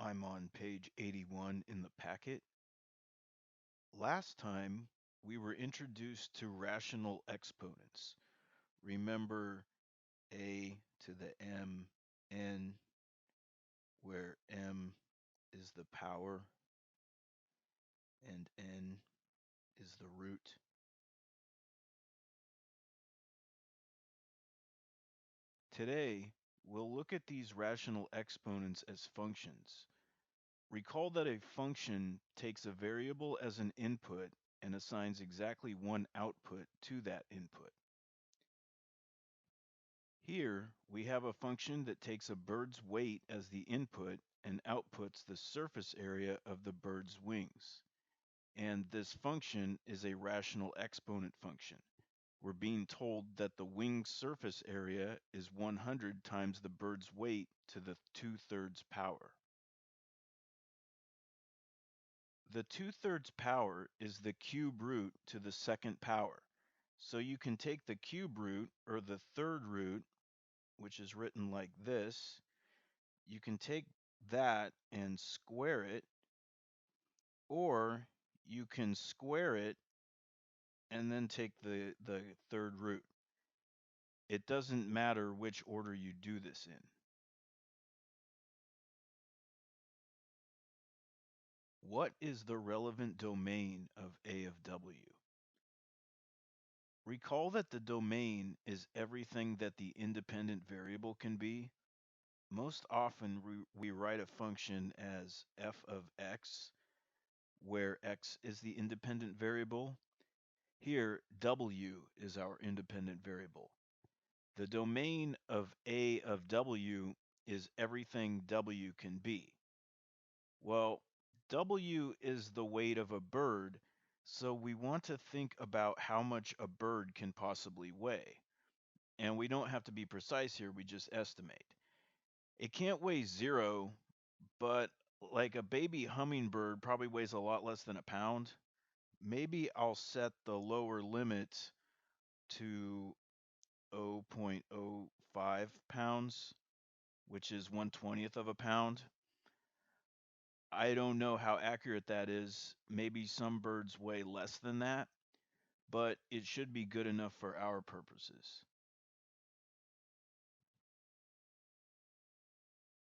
I'm on page 81 in the packet. Last time, we were introduced to rational exponents. Remember a to the m n, where m is the power and n is the root. Today, we'll look at these rational exponents as functions. Recall that a function takes a variable as an input and assigns exactly one output to that input. Here, we have a function that takes a bird's weight as the input and outputs the surface area of the bird's wings. And this function is a rational exponent function. We're being told that the wing surface area is 100 times the bird's weight to the 2/3 power. The 2/3 power is the cube root to the second power. So you can take the cube root, or the third root, which is written like this. You can take that and square it, or you can square it and then take the third root. It doesn't matter which order you do this in. What is the relevant domain of A of W? Recall that the domain is everything that the independent variable can be. Most often we write a function as f of x, where x is the independent variable. Here, w is our independent variable. The domain of A of W is everything W can be. Well, W is the weight of a bird, so we want to think about how much a bird can possibly weigh. And we don't have to be precise here, we just estimate. It can't weigh 0, but like a baby hummingbird probably weighs a lot less than a pound. Maybe I'll set the lower limit to 0.05 pounds, which is 1/20th of a pound. I don't know how accurate that is. Maybe some birds weigh less than that, but it should be good enough for our purposes.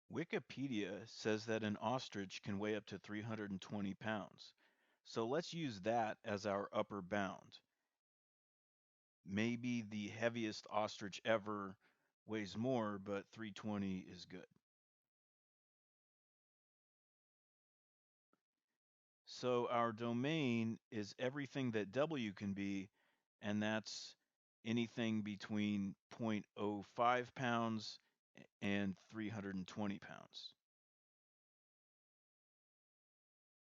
Wikipedia says that an ostrich can weigh up to 320 pounds. So let's use that as our upper bound. Maybe the heaviest ostrich ever weighs more, but 320 is good. So our domain is everything that W can be, and that's anything between 0.05 pounds and 320 pounds.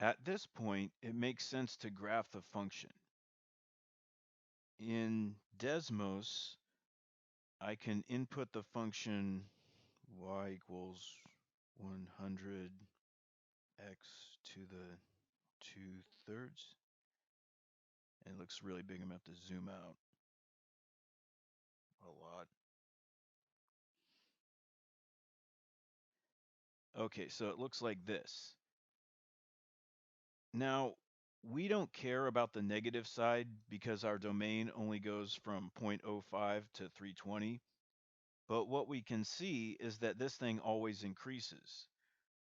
At this point, it makes sense to graph the function. In Desmos, I can input the function y equals 100 x to the 2/3. And it looks really big. I'm going to have to zoom out a lot. Okay, so it looks like this. Now, we don't care about the negative side because our domain only goes from 0.05 to 320. But what we can see is that this thing always increases.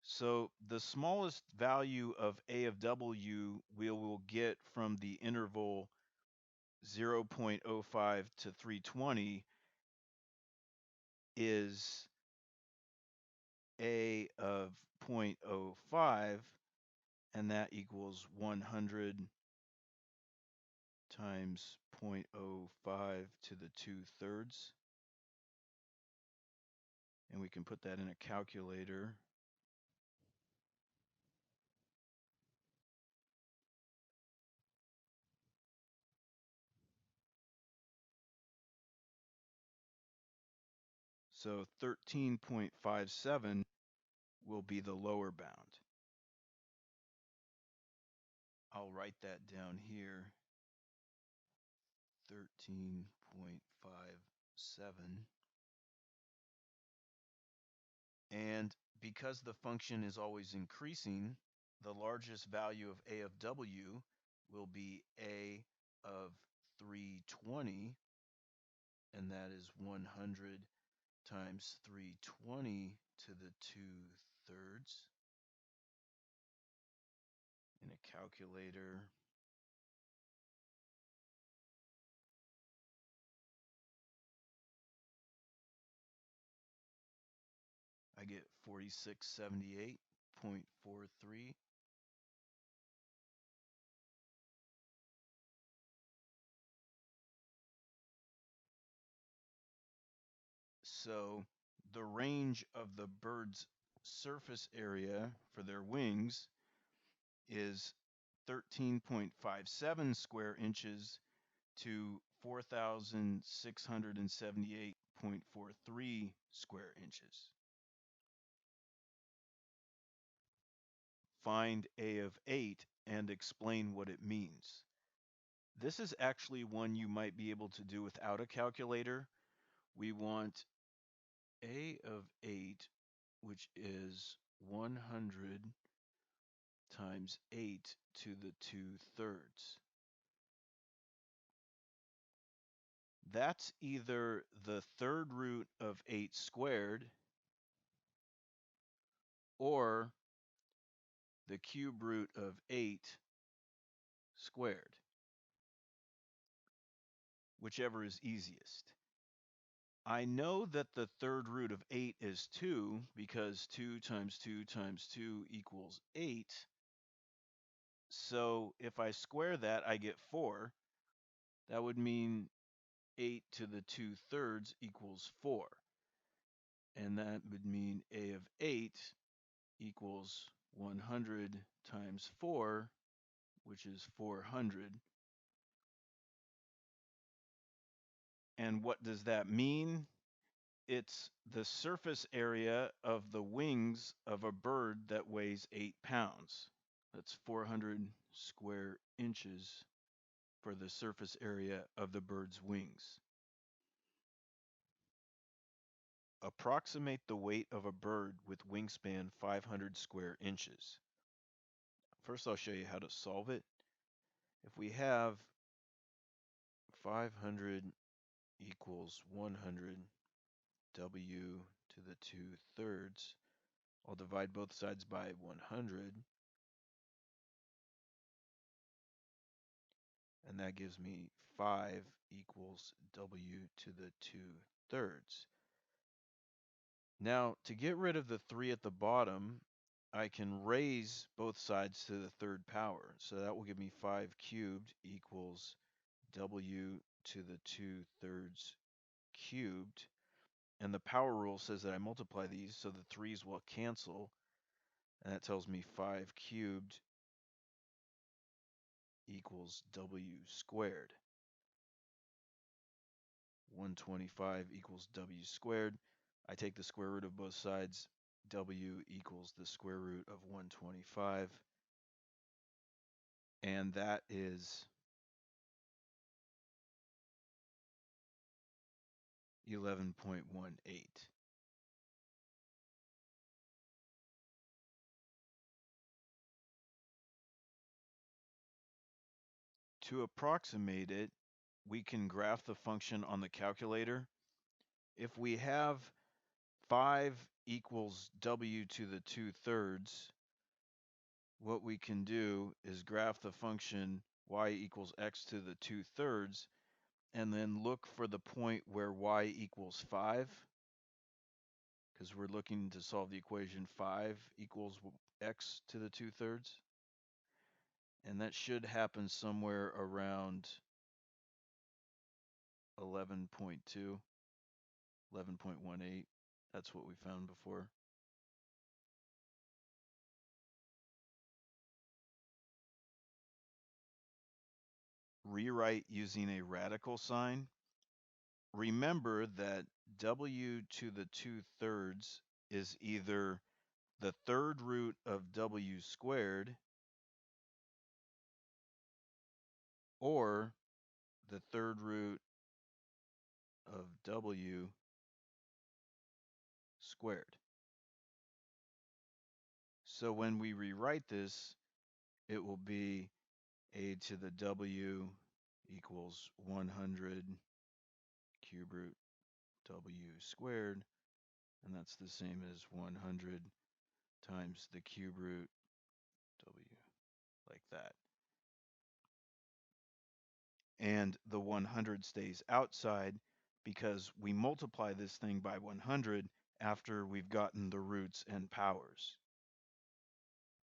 So the smallest value of A of W we will get from the interval 0.05 to 320 is A of 0.05, and that equals 100 times 0.05 to the 2/3. And we can put that in a calculator. So 13.57 will be the lower bound. I'll write that down here. 13.57. And because the function is always increasing, the largest value of a of w will be a of 320, and that is 100 times 320 to the 2/3. In a calculator, I get 4678.43. So the range of the bird's surface area for their wings is 13.57 square inches to 4,678.43 square inches. Find A of 8 and explain what it means. This is actually one you might be able to do without a calculator. We want A of 8, which is 100 times 8 to the 2/3. That's either the third root of 8 squared or the cube root of 8 squared, whichever is easiest. I know that the third root of 8 is 2 because 2 times 2 times 2 equals 8. So if I square that, I get 4. That would mean 8 to the 2/3 equals 4. And that would mean A of 8 equals 100 times 4, which is 400. And what does that mean? It's the surface area of the wings of a bird that weighs 8 pounds. That's 400 square inches for the surface area of the bird's wings. Approximate the weight of a bird with wingspan 500 square inches. First, I'll show you how to solve it. If we have 500 equals 100 w to the 2/3, I'll divide both sides by 100, and that gives me 5 equals w to the 2/3. Now, to get rid of the 3 at the bottom, I can raise both sides to the third power. So that will give me 5 cubed equals w to the 2/3 cubed. And the power rule says that I multiply these, so the 3's will cancel. And that tells me 5 cubed equals w squared. 125 equals w squared. I take the square root of both sides. W equals the square root of 125. And that is 11.18. To approximate it, we can graph the function on the calculator. If we have 5 equals w to the 2/3, what we can do is graph the function y equals x to the 2/3 and then look for the point where y equals 5, because we're looking to solve the equation 5 equals x to the 2/3. And that should happen somewhere around 11.2, 11.18. That's what we found before. Rewrite using a radical sign. Remember that w to the 2/3 is either the third root of w squared or the third root of w squared. So when we rewrite this, it will be a to the w equals 100 cube root w squared, and that's the same as 100 times the cube root w, like that. And the 100 stays outside because we multiply this thing by 100 after we've gotten the roots and powers.